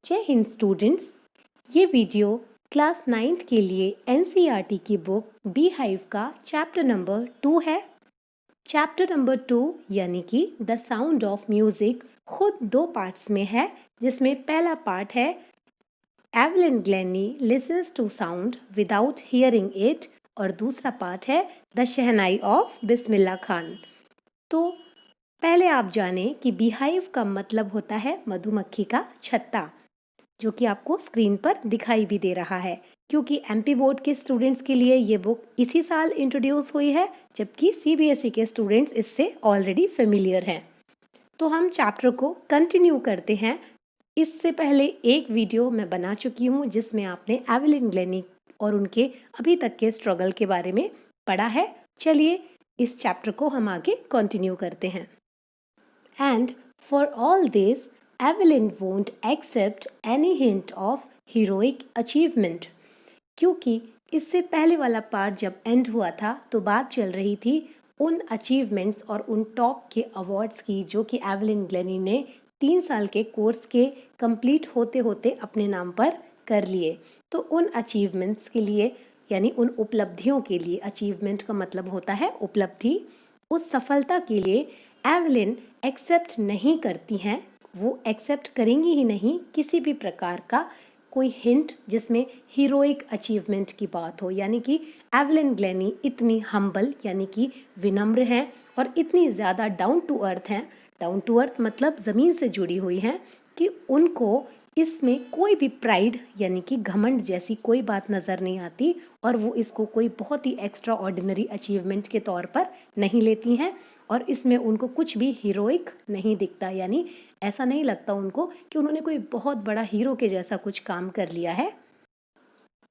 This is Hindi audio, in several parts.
जय हिंद स्टूडेंट्स। ये वीडियो क्लास 9th के लिए एनसीईआरटी की बुक बी हाइव का चैप्टर नंबर 2 है। चैप्टर नंबर 2 यानी कि द साउंड ऑफ म्यूजिक खुद 2 पार्ट्स में है, जिसमें पहला पार्ट है Evelyn Glennie listens to sound without hearing it और दूसरा पार्ट है द शहनाई ऑफ बिस्मिल्लाह खान। तो पहले आप जाने कि बीहाइव का मतलब होता है मधुमक्खी का छत्ता, जो कि आपको स्क्रीन पर दिखाई भी दे रहा है, क्योंकि एमपी बोर्ड के स्टूडेंट्स के लिए ये बुक इसी साल इंट्रोड्यूस हुई है, जबकि सीबीएसई के स्टूडेंट्स इससे ऑलरेडी फेमिलियर हैं। तो हम चैप्टर को कंटिन्यू करते हैं। इससे पहले एक वीडियो मैं बना चुकी हूँ जिसमें आपने एवलिन ग्लेनी और उनके अभी तक के स्ट्रगल के बारे में पढ़ा है। चलिए इस चैप्टर को हम आगे कंटिन्यू करते हैं। And for all this Evelyn won't accept any hint of heroic achievement. क्योंकि इससे पहले वाला पार्ट जब एंड हुआ था तो बात चल रही थी उन अचीवमेंट्स और उन टॉप के अवार्ड्स की जो कि एवलिन ग्लेनी ने 3 साल के कोर्स के कंप्लीट होते होते अपने नाम पर कर लिए। तो उन अचीवमेंट्स के लिए यानी उन उपलब्धियों के लिए, अचीवमेंट का मतलब होता है उपलब्धि, उस सफलता के लिए एवलिन एक्सेप्ट नहीं करती हैं। वो एक्सेप्ट करेंगी ही नहीं किसी भी प्रकार का कोई हिंट जिसमें हीरोइक अचीवमेंट की बात हो। यानी कि एवलिन ग्लेनी इतनी हम्बल यानी कि विनम्र हैं और इतनी ज़्यादा डाउन टू अर्थ हैं, डाउन टू अर्थ मतलब ज़मीन से जुड़ी हुई हैं, कि उनको इसमें कोई भी प्राइड यानी कि घमंड जैसी कोई बात नज़र नहीं आती और वो इसको कोई बहुत ही एक्स्ट्रा ऑर्डिनरी अचीवमेंट के तौर पर नहीं लेती हैं और इसमें उनको कुछ भी हीरोइक नहीं दिखता। यानी ऐसा नहीं लगता उनको कि उन्होंने कोई बहुत बड़ा हीरो के जैसा कुछ काम कर लिया है।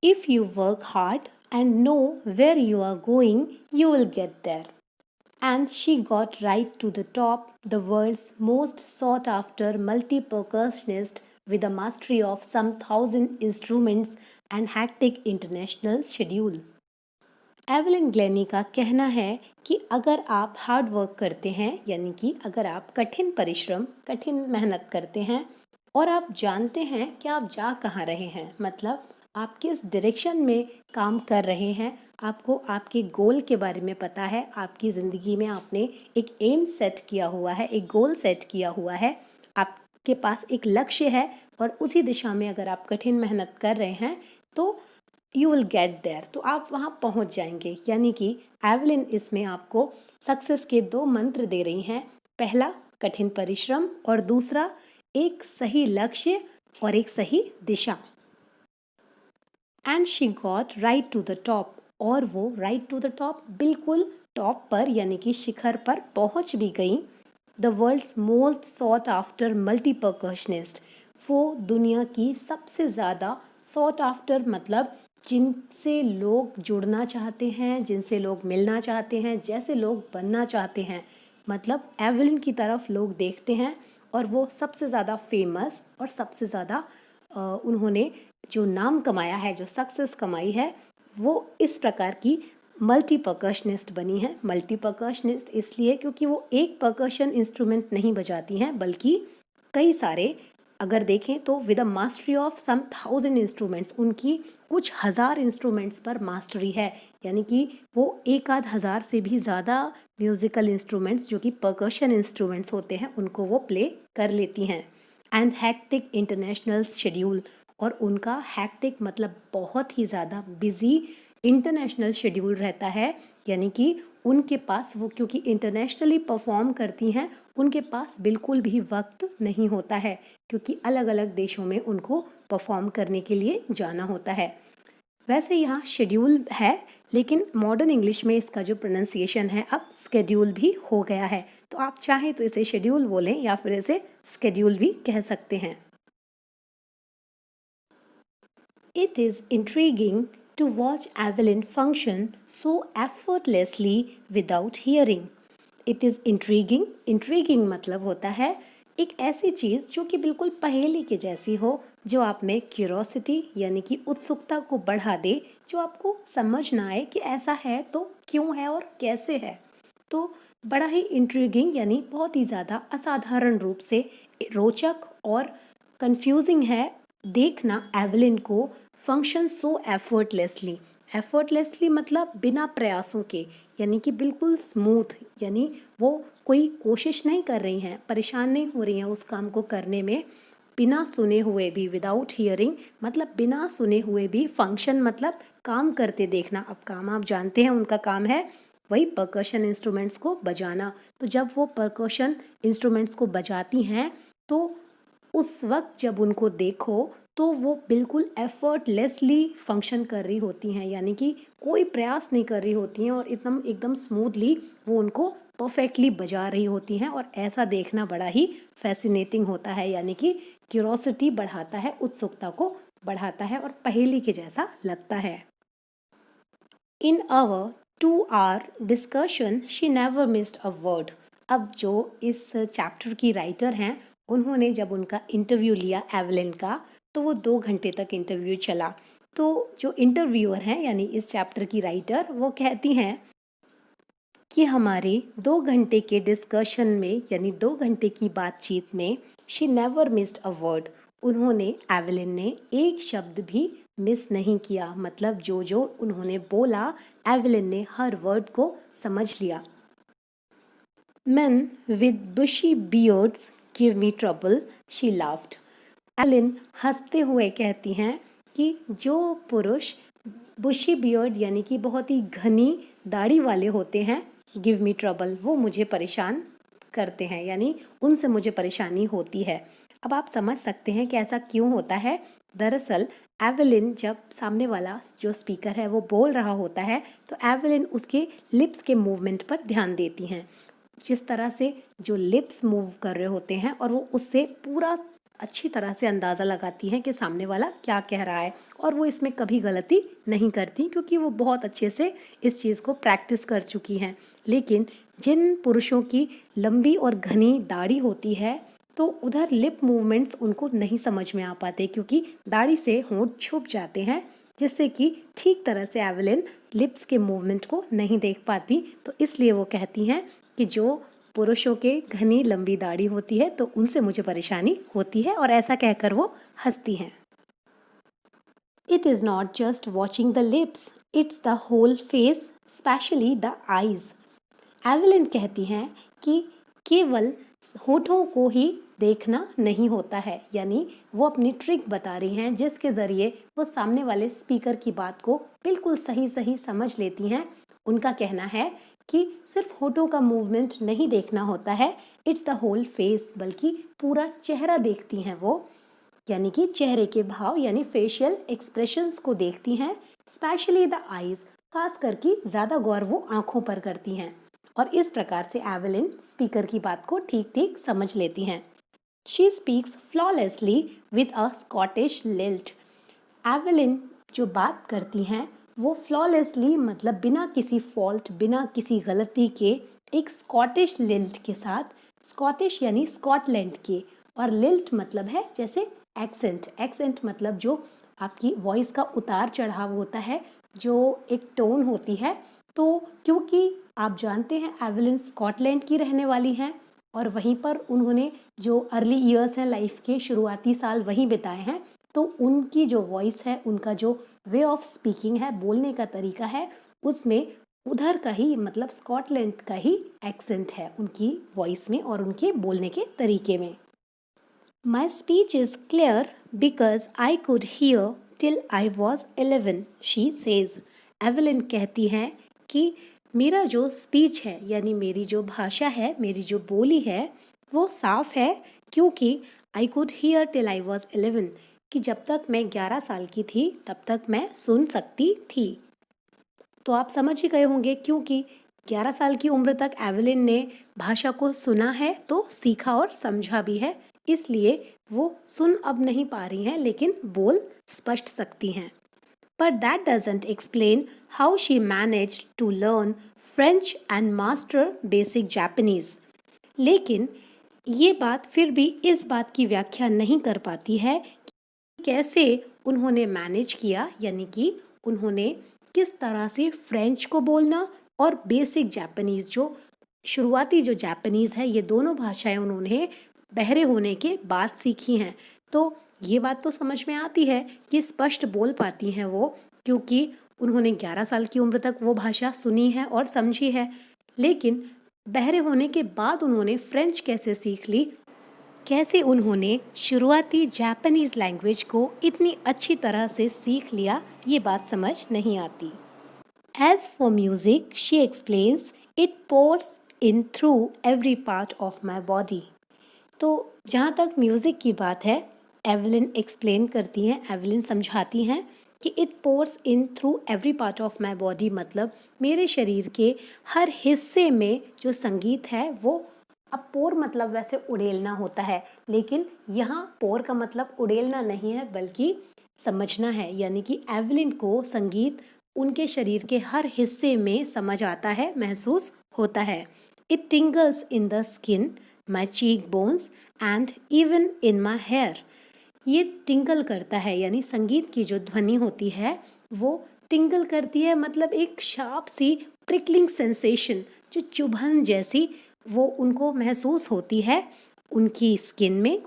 If you work hard and know where you are going you will get there. And she got right to the top, the world's most sought after multi-percussionist with a mastery of some 1,000 instruments and hectic international schedule. Evelyn Glenny का कहना है कि अगर आप हार्ड वर्क करते हैं, यानी कि अगर आप कठिन परिश्रम, कठिन मेहनत करते हैं और आप जानते हैं कि आप जा कहाँ रहे हैं, मतलब आप किस डायरेक्शन में काम कर रहे हैं, आपको आपके गोल के बारे में पता है, आपकी ज़िंदगी में आपने एक एम सेट किया हुआ है, एक गोल सेट किया हुआ है, आपके पास एक लक्ष्य है और उसी दिशा में अगर आप कठिन मेहनत कर रहे हैं तो यू विल गेट देयर, तो आप वहाँ पहुँच जाएंगे। यानी कि एवलिन इसमें आपको सक्सेस के 2 मंत्र दे रही हैं। पहला कठिन परिश्रम और दूसरा एक सही लक्ष्य और एक सही दिशा। And she got right to the top, और वो राइट टू द टॉप बिल्कुल टॉप पर यानी कि शिखर पर पहुंच भी गई। The world's most sought after multipercussionist, वो दुनिया की सबसे ज़्यादा सॉट आफ्टर मतलब जिनसे लोग जुड़ना चाहते हैं, जिनसे लोग मिलना चाहते हैं, जैसे लोग बनना चाहते हैं, मतलब एवलिन की तरफ लोग देखते हैं और वो सबसे ज़्यादा फेमस और सबसे ज़्यादा उन्होंने जो नाम कमाया है, जो सक्सेस कमाई है, वो इस प्रकार की मल्टी परकशनिस्ट बनी है। मल्टी परकशनिस्ट इसलिए क्योंकि वो एक परकशन इंस्ट्रूमेंट नहीं बजाती हैं, बल्कि कई सारे, अगर देखें तो with a mastery of some 1,000 instruments, उनकी कुछ हज़ार इंस्ट्रूमेंट्स पर मास्टरी है। यानी कि वो 1,000 से भी ज़्यादा म्यूज़िकल इंस्ट्रूमेंट्स जो कि परकशन इंस्ट्रूमेंट्स होते हैं उनको वो प्ले कर लेती हैं। एंड हैक्टिक इंटरनेशनल शेड्यूल, और उनका हैक्टिक मतलब बहुत ही ज़्यादा बिजी इंटरनेशनल शेड्यूल रहता है। यानी कि उनके पास, वो क्योंकि इंटरनेशनली परफॉर्म करती हैं, उनके पास बिल्कुल भी वक्त नहीं होता है, क्योंकि अलग अलग देशों में उनको परफॉर्म करने के लिए जाना होता है। वैसे यहाँ शेड्यूल है, लेकिन मॉडर्न इंग्लिश में इसका जो प्रोनाउंसिएशन है अब स्केड्यूल भी हो गया है, तो आप चाहें तो इसे शेड्यूल बोलें या फिर इसे स्केड्यूल भी कह सकते हैं। It is intriguing to watch Evelyn function so effortlessly without hearing. It is intriguing. Intriguing मतलब होता है एक ऐसी चीज़ जो कि बिल्कुल पहेली के जैसी हो, जो आप में क्यूरोसिटी यानी कि उत्सुकता को बढ़ा दे, जो आपको समझ ना आए कि ऐसा है तो क्यों है और कैसे है। तो बड़ा ही इंट्रिगिंग यानी बहुत ही ज़्यादा असाधारण रूप से रोचक और कंफ्यूजिंग है देखना एवलिन को फंक्शन सो एफर्टलेसली मतलब बिना प्रयासों के, यानी कि बिल्कुल स्मूथ, यानी वो कोई कोशिश नहीं कर रही हैं, परेशान नहीं हो रही हैं उस काम को करने में, बिना सुने हुए भी, विदाउट हियरिंग मतलब बिना सुने हुए भी, फंक्शन मतलब काम करते देखना। अब काम आप जानते हैं उनका काम है वही परकशन इंस्ट्रूमेंट्स को बजाना। तो जब वो परकशन इंस्ट्रूमेंट्स को बजाती हैं तो उस वक्त जब उनको देखो तो वो बिल्कुल एफर्टलेसली फंक्शन कर रही होती हैं, यानी कि कोई प्रयास नहीं कर रही होती हैं और एकदम एकदम स्मूथली वो उनको परफेक्टली बजा रही होती हैं। और ऐसा देखना बड़ा ही फैसिनेटिंग होता है, यानी कि क्यूरोसिटी बढ़ाता है, उत्सुकता को बढ़ाता है और पहेली के जैसा लगता है। In our 2 hour discussion she never missed a word. अब जो इस चैप्टर की राइटर हैं उन्होंने जब उनका इंटरव्यू लिया एवलिन का, तो वो 2 घंटे तक इंटरव्यू चला। तो जो इंटरव्यूअर हैं यानी इस चैप्टर की राइटर, वो कहती हैं कि हमारे 2 घंटे के डिस्कशन में यानी 2 घंटे की बातचीत में she never missed a word, उन्होंने एवलिन ने एक शब्द भी मिस नहीं किया, मतलब जो जो उन्होंने बोला एवलिन ने हर वर्ड को समझ लिया। Men with bushy beards give me trouble, she laughed. Evelyn हंसते हुए कहती हैं कि जो पुरुष बुशी बियर्ड यानी कि बहुत ही घनी दाढ़ी वाले होते हैं, गिव मी ट्रबल, वो मुझे परेशान करते हैं, यानी उनसे मुझे परेशानी होती है। अब आप समझ सकते हैं कि ऐसा क्यों होता है। दरअसल एवलिन जब सामने वाला जो स्पीकर है वो बोल रहा होता है तो एवलिन उसके लिप्स के मूवमेंट पर ध्यान देती हैं, जिस तरह से जो लिप्स मूव कर रहे होते हैं, और वो उससे पूरा अच्छी तरह से अंदाज़ा लगाती हैं कि सामने वाला क्या कह रहा है। और वो इसमें कभी गलती नहीं करती क्योंकि वो बहुत अच्छे से इस चीज़ को प्रैक्टिस कर चुकी हैं। लेकिन जिन पुरुषों की लंबी और घनी दाढ़ी होती है तो उधर लिप मूवमेंट्स उनको नहीं समझ में आ पाते क्योंकि दाढ़ी से होंठ छुप जाते हैं, जिससे कि ठीक तरह से एवलिन लिप्स के मूवमेंट को नहीं देख पाती। तो इसलिए वो कहती हैं कि जो पुरुषों के घनी लंबी दाढ़ी होती है तो उनसे मुझे परेशानी होती है, और ऐसा कहकर वो हंसती हैं। It is not just watching the lips, it's the whole face, specially the eyes. Evelyn कहती हैं कि केवल होठों को ही देखना नहीं होता है, यानी वो अपनी ट्रिक बता रही हैं जिसके ज़रिए वो सामने वाले स्पीकर की बात को बिल्कुल सही सही समझ लेती हैं। उनका कहना है कि सिर्फ होठों का मूवमेंट नहीं देखना होता है, इट्स द होल फेस, बल्कि पूरा चेहरा देखती हैं वो, यानी कि चेहरे के भाव यानी फेशियल एक्सप्रेशंस को देखती हैं। स्पेशली द आईज, खास करके ज़्यादा गौर वो आंखों पर करती हैं, और इस प्रकार से एवलिन स्पीकर की बात को ठीक ठीक समझ लेती हैं। She speaks flawlessly with a Scottish lilt. Evelyn जो बात करती हैं वो फ्लॉलेसली मतलब बिना किसी फॉल्ट, बिना किसी गलती के, एक स्कॉटिश लिल्ट के साथ, स्कॉटिश यानी स्कॉटलैंड के, और लिल्ट मतलब है जैसे एक्सेंट, एक्सेंट मतलब जो आपकी वॉइस का उतार चढ़ाव होता है, जो एक टोन होती है। तो क्योंकि आप जानते हैं एवलिन स्कॉटलैंड की रहने वाली हैं और वहीं पर उन्होंने जो अर्ली ईयर्स हैं लाइफ के शुरुआती साल वहीं बिताए हैं, तो उनकी जो वॉइस है, उनका जो वे ऑफ स्पीकिंग है, बोलने का तरीका है, उसमें उधर का ही मतलब स्कॉटलैंड का ही एक्सेंट है उनकी वॉइस में और उनके बोलने के तरीके में। My speech is clear because I could hear till I was 11, she says. Evelyn कहती हैं कि मेरा जो स्पीच है यानी मेरी जो भाषा है, मेरी जो बोली है, वो साफ है क्योंकि I could hear till I was 11, कि जब तक मैं 11 साल की थी तब तक मैं सुन सकती थी। तो आप समझ ही गए होंगे क्योंकि 11 साल की उम्र तक एवलिन ने भाषा को सुना है तो सीखा और समझा भी है, इसलिए वो सुन अब नहीं पा रही हैं लेकिन बोल स्पष्ट सकती हैं। But that doesn't explain how she managed to learn French and master basic Japanese. लेकिन ये बात फिर भी इस बात की व्याख्या नहीं कर पाती है कि कैसे उन्होंने मैनेज किया, यानी कि उन्होंने किस तरह से फ्रेंच को बोलना और बेसिक जापानीज़, जो शुरुआती जो जापानीज़ है, ये दोनों भाषाएं उन्होंने बहरे होने के बाद सीखी हैं। तो ये बात तो समझ में आती है कि स्पष्ट बोल पाती हैं वो, क्योंकि उन्होंने 11 साल की उम्र तक वो भाषा सुनी है और समझी है। लेकिन बहरे होने के बाद उन्होंने फ्रेंच कैसे सीख ली, कैसे उन्होंने शुरुआती जापानीज लैंग्वेज को इतनी अच्छी तरह से सीख लिया, ये बात समझ नहीं आती। As for music, she explains, it pours in through every part of my body. तो जहाँ तक म्यूज़िक की बात है, एवलिन एक्सप्लेन करती हैं, एवलिन समझाती हैं कि it pores in through every part of my body, मतलब मेरे शरीर के हर हिस्से में जो संगीत है वो, अब पोर मतलब वैसे उड़ेलना होता है, लेकिन यहाँ पोर का मतलब उड़ेलना नहीं है बल्कि समझना है, यानी कि एवलिन को संगीत उनके शरीर के हर हिस्से में समझ आता है, महसूस होता है। It tingles in the skin, my cheek bones and even in my hair. ये टिंगल करता है, यानी संगीत की जो ध्वनि होती है वो टिंगल करती है, मतलब एक शार्प सी प्रिकलिंग सेंसेशन, जो चुभन जैसी वो उनको महसूस होती है उनकी स्किन में,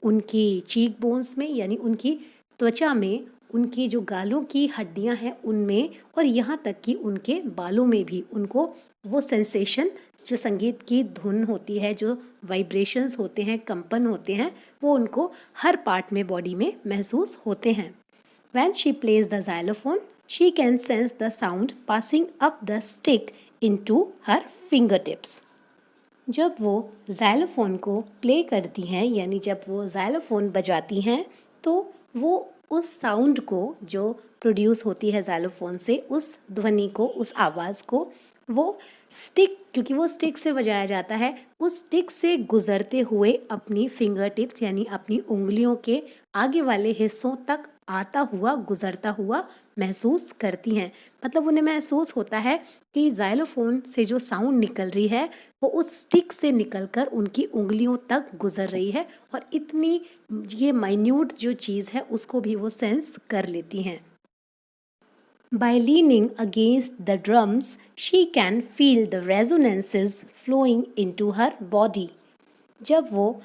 उनकी चीक बोन्स में, यानी उनकी त्वचा में, उनकी जो गालों की हड्डियां हैं उनमें, और यहाँ तक कि उनके बालों में भी उनको वो सेंसेशन, जो संगीत की धुन होती है, जो वाइब्रेशंस होते हैं, कंपन होते हैं, वो उनको हर पार्ट में बॉडी में महसूस होते हैं। When she plays the xylophone, she can sense the sound passing up the stick into her fingertips. जब वो ज़ाइलोफ़ोन को प्ले करती हैं, यानी जब वो ज़ाइलोफ़ोन बजाती हैं, तो वो उस साउंड को जो प्रोड्यूस होती है ज़ाइलोफ़ोन से, उस ध्वनि को, उस आवाज़ को, वो स्टिक, क्योंकि वो स्टिक से बजाया जाता है, उस स्टिक से गुज़रते हुए अपनी फिंगर टिप्स यानी अपनी उंगलियों के आगे वाले हिस्सों तक आता हुआ, गुज़रता हुआ महसूस करती हैं। मतलब उन्हें महसूस होता है कि ज़ाइलोफ़ोन से जो साउंड निकल रही है वो उस स्टिक से निकलकर उनकी उंगलियों तक गुज़र रही है, और इतनी ये माइन्यूट जो चीज़ है उसको भी वो सेंस कर लेती हैं। By leaning against the drums, she can feel the resonances flowing into her body. जब वो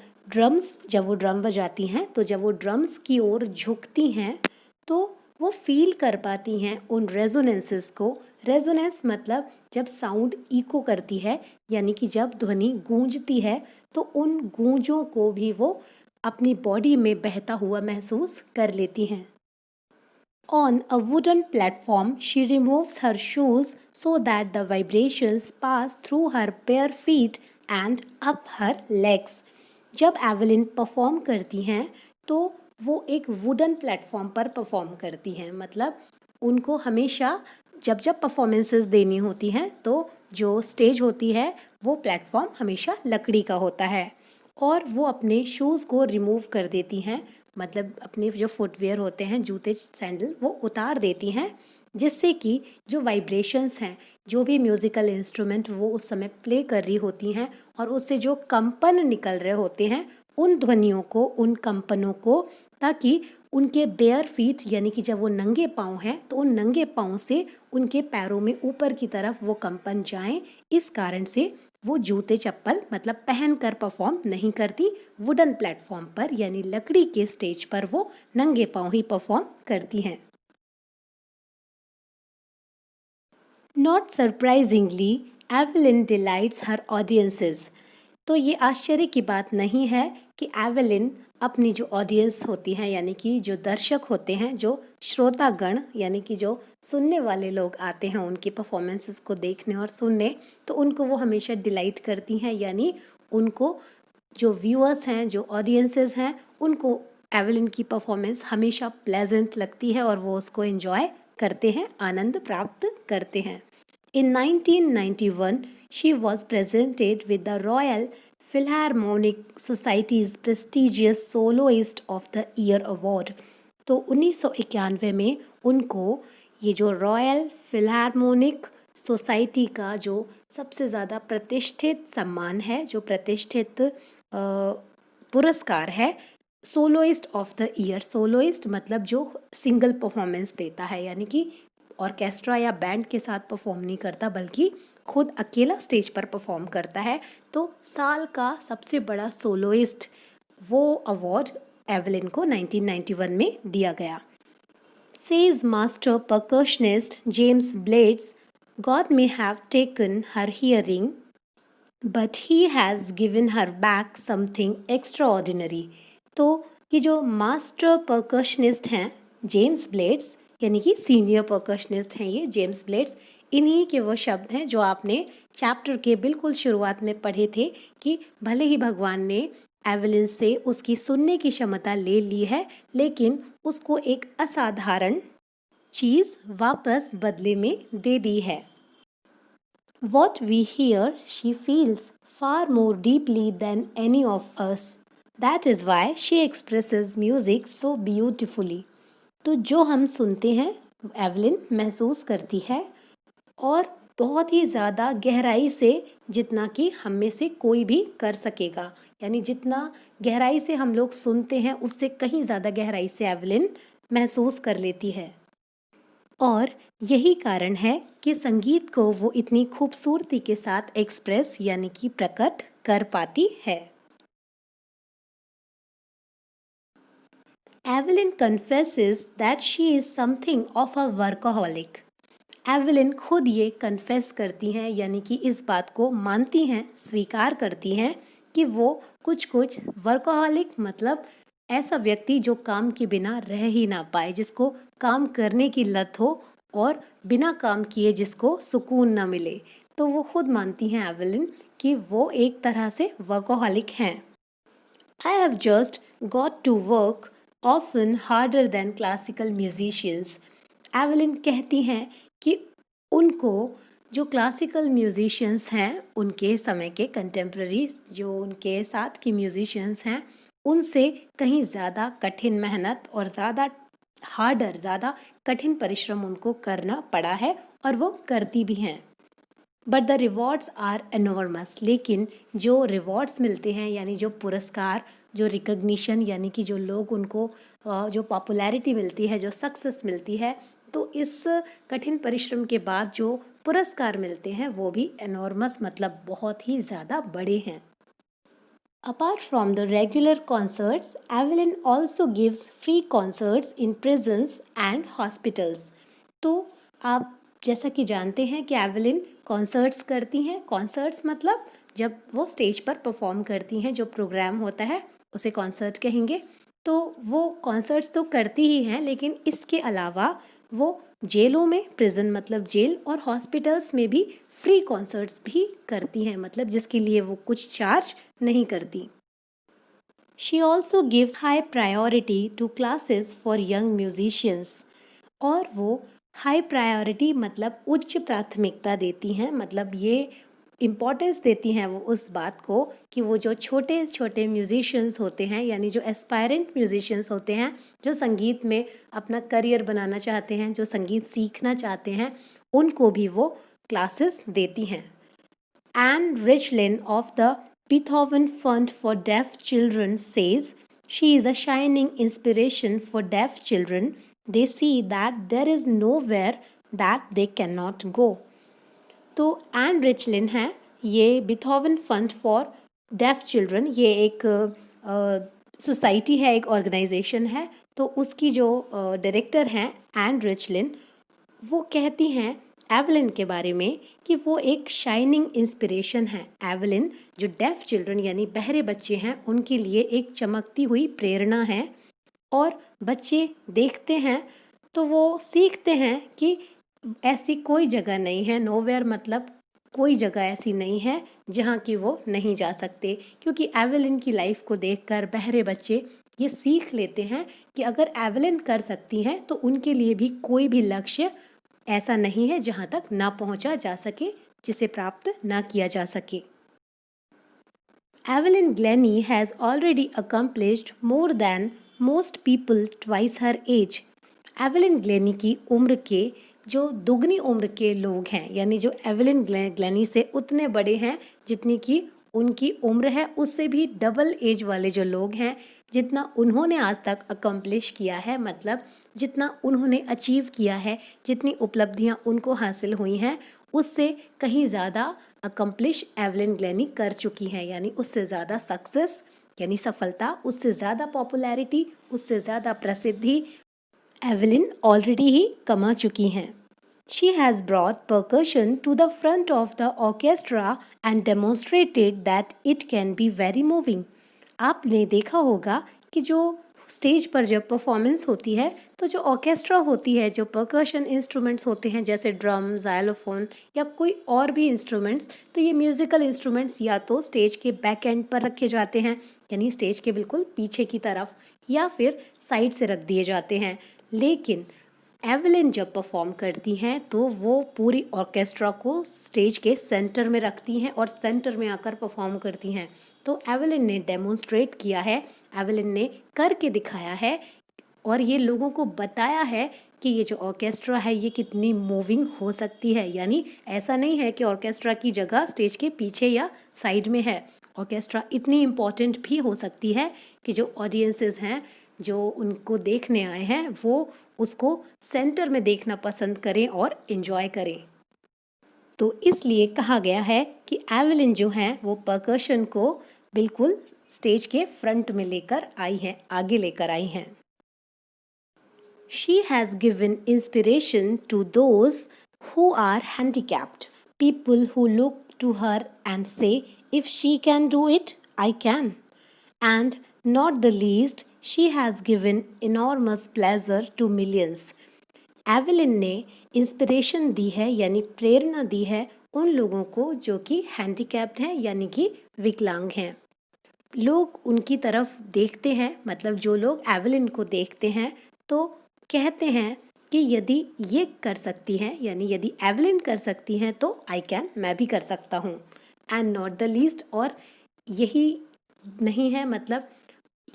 ड्रम बजाती हैं, तो जब वो ड्रम्स की ओर झुकती हैं तो वो फील कर पाती हैं उन रेजोनेंसेस को। रेजोनेंस मतलब जब साउंड इको करती है, यानी कि जब ध्वनि गूंजती है, तो उन गूंजों को भी वो अपनी बॉडी में बहता हुआ महसूस कर लेती हैं। On a wooden platform, she removes her shoes so that the vibrations pass through her bare feet and up her legs. जब एवलिन परफॉर्म करती हैं तो वो एक वुडन प्लेटफॉर्म पर परफॉर्म करती हैं, मतलब उनको हमेशा जब जब परफॉर्मेंसेस देनी होती हैं तो जो स्टेज होती है वो प्लेटफॉर्म हमेशा लकड़ी का होता है, और वो अपने शूज़ को रिमूव कर देती हैं, मतलब अपने जो फुटवेयर होते हैं, जूते सैंडल, वो उतार देती हैं, जिससे कि जो वाइब्रेशंस हैं, जो भी म्यूज़िकल इंस्ट्रूमेंट वो उस समय प्ले कर रही होती हैं, और उससे जो कंपन निकल रहे होते हैं, उन ध्वनियों को, उन कंपनों को, ताकि उनके बेयर फीट, यानी कि जब वो नंगे पाँव हैं तो उन नंगे पाँव से उनके पैरों में ऊपर की तरफ वो कंपन जाएं। इस कारण से वो जूते चप्पल मतलब पहन कर परफॉर्म नहीं करती, वुडन प्लेटफॉर्म पर यानी लकड़ी के स्टेज पर वो नंगे पाँव ही परफॉर्म करती हैं। Not surprisingly, Evelyn delights her audiences. तो ये आश्चर्य की बात नहीं है कि एवलिन अपनी जो ऑडियंस होती है, यानी कि जो दर्शक होते हैं, जो श्रोतागण, यानी कि जो सुनने वाले लोग आते हैं उनकी परफॉर्मेंसेस को देखने और सुनने, तो उनको वो हमेशा डिलाइट करती हैं, यानी उनको जो व्यूअर्स हैं, जो ऑडियंसेस हैं, उनको एवलिन की परफॉर्मेंस हमेशा प्लेजेंट लगती है और वो उसको एंजॉय करते हैं, आनंद प्राप्त करते हैं। In 1991, she was presented with the Royal Philharmonic Society's prestigious Soloist of the Year Award. तो 1991 में उनको ये जो रॉयल फिलहार्मोनिक सोसाइटी का जो सबसे ज़्यादा प्रतिष्ठित सम्मान है, जो प्रतिष्ठित पुरस्कार है, soloist of the year. Soloist मतलब जो सिंगल परफॉर्मेंस देता है, यानी कि ऑर्केस्ट्रा या बैंड के साथ परफॉर्म नहीं करता बल्कि खुद अकेला स्टेज पर परफॉर्म करता है। तो साल का सबसे बड़ा सोलोइस्ट वो अवार्ड एवलिन को 1991 में दिया गया। Says master percussionist James Blades, God may have taken her hearing, but he has given her back something extraordinary. तो ये जो मास्टर परकशनिस्ट हैं जेम्स ब्लेड्स, यानी कि सीनियर परकशनिस्ट हैं ये जेम्स ब्लेड्स, इन्हीं के वो शब्द हैं जो आपने चैप्टर के बिल्कुल शुरुआत में पढ़े थे कि भले ही भगवान ने एवलिन से उसकी सुनने की क्षमता ले ली है, लेकिन उसको एक असाधारण चीज़ वापस बदले में दे दी है। What we hear, she feels far more deeply than any of us. That is why she expresses music so beautifully. तो जो हम सुनते हैं एवलिन महसूस करती है और बहुत ही ज़्यादा गहराई से, जितना कि हम में से कोई भी कर सकेगा। यानी जितना गहराई से हम लोग सुनते हैं उससे कहीं ज़्यादा गहराई से एवलिन महसूस कर लेती है। और यही कारण है कि संगीत को वो इतनी खूबसूरती के साथ एक्सप्रेस यानी कि प्रकट कर पाती है। Evelyn confesses that she is something of a workaholic. Evelyn खुद ये कन्फेस करती हैं, यानी कि इस बात को मानती हैं, स्वीकार करती हैं कि वो कुछ वर्कaholic मतलब ऐसा व्यक्ति जो काम के बिना रह ही ना पाए, जिसको काम करने की लत हो और बिना काम किए जिसको सुकून ना मिले। तो वो खुद मानती हैं एवलिन कि वो एक तरह से वर्कaholic हैं। I have just got to work often harder than classical musicians. Evelyn कहती हैं कि उनको जो क्लासिकल म्यूजिशियंस हैं, उनके समय के कंटेम्प्रेरी जो उनके साथ के म्यूजिशियंस हैं, उनसे कहीं ज़्यादा कठिन मेहनत और ज़्यादा कठिन परिश्रम उनको करना पड़ा है और वो करती भी हैं। But the rewards are enormous. लेकिन जो रिवॉर्ड्स मिलते हैं, यानी जो पुरस्कार, जो रिकग्निशन, यानी कि जो लोग उनको जो पॉपुलैरिटी मिलती है, जो सक्सेस मिलती है, तो इस कठिन परिश्रम के बाद जो पुरस्कार मिलते हैं वो भी एनॉर्मस मतलब बहुत ही ज़्यादा बड़े हैं। Apart from the regular concerts, Evelyn also gives free concerts in prisons and hospitals. तो आप जैसा कि जानते हैं कि एवलिन कॉन्सर्ट्स करती हैं। कॉन्सर्ट्स मतलब जब वो स्टेज पर परफॉर्म करती हैं, जो प्रोग्राम होता है उसे कॉन्सर्ट कहेंगे। तो वो कॉन्सर्ट्स तो करती ही हैं, लेकिन इसके अलावा वो जेलों में, प्रिजन मतलब जेल, और हॉस्पिटल्स में भी फ्री कॉन्सर्ट्स भी करती हैं, मतलब जिसके लिए वो कुछ चार्ज नहीं करती। She also gives high priority to classes for young musicians. और वो हाई प्रायोरिटी मतलब उच्च प्राथमिकता देती हैं, मतलब ये इम्पोर्टेंस देती हैं वो उस बात को कि वो जो छोटे छोटे म्यूजिशियंस होते हैं, यानी जो एस्पायरेंट म्यूजिशियंस होते हैं, जो संगीत में अपना करियर बनाना चाहते हैं, जो संगीत सीखना चाहते हैं, उनको भी वो क्लासेस देती हैं. Ann Richlin of the Beethoven fund for deaf children says she is a shining inspiration for deaf children. They see that there is nowhere that they cannot go. तो एन रिचलिन है, ये Beethoven fund for deaf children, ये एक सोसाइटी है, एक ऑर्गेनाइजेशन है। तो उसकी जो डायरेक्टर हैं एन रिचलिन, वो कहती हैं एवलिन के बारे में कि वो एक शाइनिंग इंस्पिरेशन है। एवलिन जो डेफ चिल्ड्रन यानी बहरे बच्चे हैं, उनके लिए एक चमकती हुई प्रेरणा है। और बच्चे देखते हैं तो वो सीखते हैं कि ऐसी कोई जगह नहीं है, नोवेयर मतलब कोई जगह ऐसी नहीं है जहाँ की वो नहीं जा सकते। क्योंकि एवलिन की लाइफ को देखकर बहरे बच्चे ये सीख लेते हैं कि अगर एवलिन कर सकती हैं तो उनके लिए भी कोई भी लक्ष्य ऐसा नहीं है जहाँ तक ना पहुँचा जा सके, जिसे प्राप्त ना किया जा सके। Evelyn Glennie has already accomplished more than most people twice her age. Evelyn Glennie की उम्र के जो दुगनी उम्र के लोग हैं, यानी जो एवलिन ग्लेनी से उतने बड़े हैं जितनी कि उनकी उम्र है, उससे भी डबल एज वाले जो लोग हैं, जितना उन्होंने आज तक अकम्प्लिश किया है, मतलब जितना उन्होंने अचीव किया है, जितनी उपलब्धियां उनको हासिल हुई हैं, उससे कहीं ज़्यादा अकम्प्लिश एवलिन ग्लेनी कर चुकी हैं, यानी उससे ज़्यादा सक्सेस यानी सफलता, उससे ज़्यादा पॉपुलैरिटी, उससे ज़्यादा प्रसिद्धि एवेलिन ऑलरेडी ही कमा चुकी हैं। She has brought percussion to the front of the orchestra and demonstrated that it can be very moving. आपने देखा होगा कि जो स्टेज पर जब परफॉर्मेंस होती है तो जो ऑर्केस्ट्रा होती है, जो परकशन इंस्ट्रूमेंट्स होते हैं जैसे ड्रम, जाइलोफोन या कोई और भी इंस्ट्रूमेंट्स, तो ये म्यूज़िकल इंस्ट्रूमेंट्स या तो स्टेज के बैक एंड पर रखे जाते हैं यानी स्टेज के बिल्कुल पीछे की तरफ, या फिर साइड से रख दिए जाते हैं। लेकिन एवेलिन जब परफॉर्म करती हैं तो वो पूरी ऑर्केस्ट्रा को स्टेज के सेंटर में रखती हैं और सेंटर में आकर परफॉर्म करती हैं। तो एवेलिन ने डेमोन्स्ट्रेट किया है, एवेलिन ने करके दिखाया है और ये लोगों को बताया है कि ये जो ऑर्केस्ट्रा है ये कितनी मूविंग हो सकती है। यानी ऐसा नहीं है कि ऑर्केस्ट्रा की जगह स्टेज के पीछे या साइड में है, ऑर्केस्ट्रा इतनी इम्पॉर्टेंट भी हो सकती है कि जो ऑडियंसेस हैं, जो उनको देखने आए हैं, वो उसको सेंटर में देखना पसंद करें और एंजॉय करें। तो इसलिए कहा गया है कि एवेलिन जो है वो परकशन को बिल्कुल स्टेज के फ्रंट में लेकर आई हैं, आगे लेकर आई हैं। She has given inspiration to those who are handicapped, people who look to her and say, if she can do it, I can. And not the least, she has given enormous pleasure to millions. Evelyn ने इंस्पिरेशन दी है यानी प्रेरणा दी है उन लोगों को जो कि हैंडीकैप्ड हैं यानी कि विकलांग हैं। लोग उनकी तरफ देखते हैं, मतलब जो लोग एवेलिन को देखते हैं तो कहते हैं कि यदि ये कर सकती हैं यानी यदि एवेलिन कर सकती हैं तो आई कैन, मैं भी कर सकता हूँ। एंड नॉट द लीस्ट, और यही नहीं है, मतलब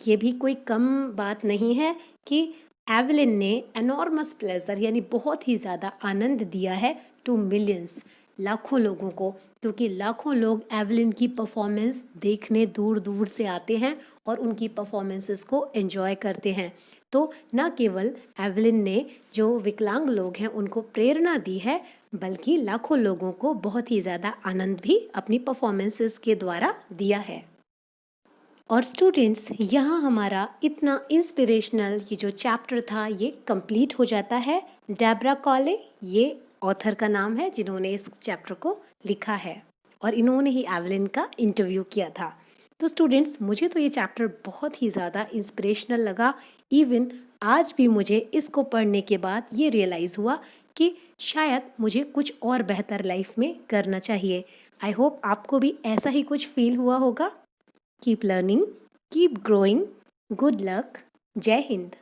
ये भी कोई कम बात नहीं है कि एवेलिन ने एनॉर्मस प्लेजर यानी बहुत ही ज़्यादा आनंद दिया है टू मिलियंस, लाखों लोगों को, क्योंकि लाखों लोग एवेलिन की परफॉर्मेंस देखने दूर दूर से आते हैं और उनकी परफॉर्मेंसेस को एंजॉय करते हैं। तो न केवल एवेलिन ने जो विकलांग लोग हैं उनको प्रेरणा दी है, बल्कि लाखों लोगों को बहुत ही ज़्यादा आनंद भी अपनी परफॉर्मेंसेस के द्वारा दिया है। और स्टूडेंट्स, यहाँ हमारा इतना इंस्पिरेशनल ये जो चैप्टर था ये कंप्लीट हो जाता है। डेब्रा कॉले ये ऑथर का नाम है जिन्होंने इस चैप्टर को लिखा है और इन्होंने ही एवेलिन का इंटरव्यू किया था। तो स्टूडेंट्स, मुझे तो ये चैप्टर बहुत ही ज़्यादा इंस्पिरेशनल लगा। इवन आज भी मुझे इसको पढ़ने के बाद ये रियलाइज़ हुआ कि शायद मुझे कुछ और बेहतर लाइफ में करना चाहिए। आई होप आपको भी ऐसा ही कुछ फील हुआ होगा। Keep learning, keep growing. Good luck. Jai Hind.